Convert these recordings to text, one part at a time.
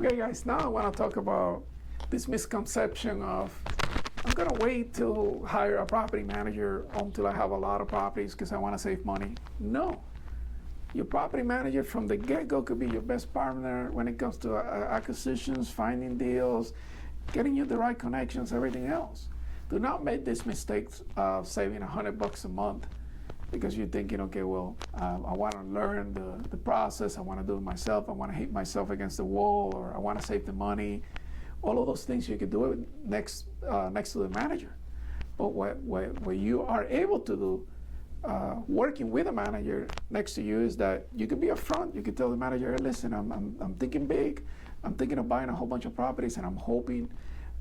Okay, guys, now I want to talk about this misconception of I'm going to wait to hire a property manager until I have a lot of properties because I want to save money. No. Your property manager from the get-go could be your best partner when it comes to acquisitions, finding deals, getting you the right connections, everything else. Do not make this mistake of saving $100 a month because you're thinking, okay, well, I want to learn the process, I want to do it myself, I want to hit myself against the wall, or I want to save the money. All of those things you can do it next to the manager. But what you are able to do, working with a manager next to you, is that you can be upfront. You can tell the manager, hey, listen, I'm thinking big. I'm thinking of buying a whole bunch of properties, and I'm hoping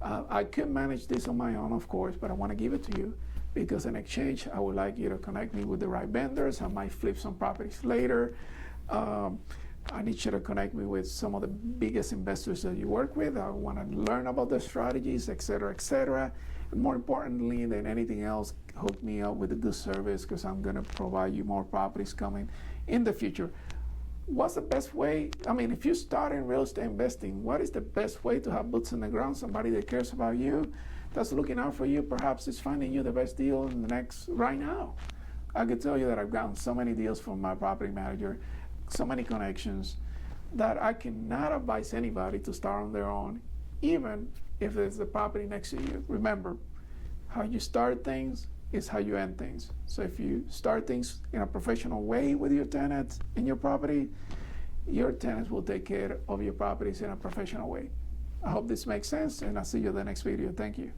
I could manage this on my own, of course, but I want to give it to you because in exchange, I would like you to connect me with the right vendors. I might flip some properties later. I need you to connect me with some of the biggest investors that you work with. I want to learn about their strategies, et cetera, et cetera. And more importantly than anything else, hook me up with a good service because I'm going to provide you more properties coming in the future. What's the best way? I mean, if you start in real estate investing, what is the best way to have boots on the ground, somebody that cares about you, that's looking out for you, perhaps is finding you the best deal in the next, right now. I can tell you that I've gotten so many deals from my property manager, so many connections, that I cannot advise anybody to start on their own, even if there's the property next to you. Remember, how you start things is how you end things. So if you start things in a professional way with your tenants in your property, your tenants will take care of your properties in a professional way. I hope this makes sense, and I'll see you in the next video. Thank you.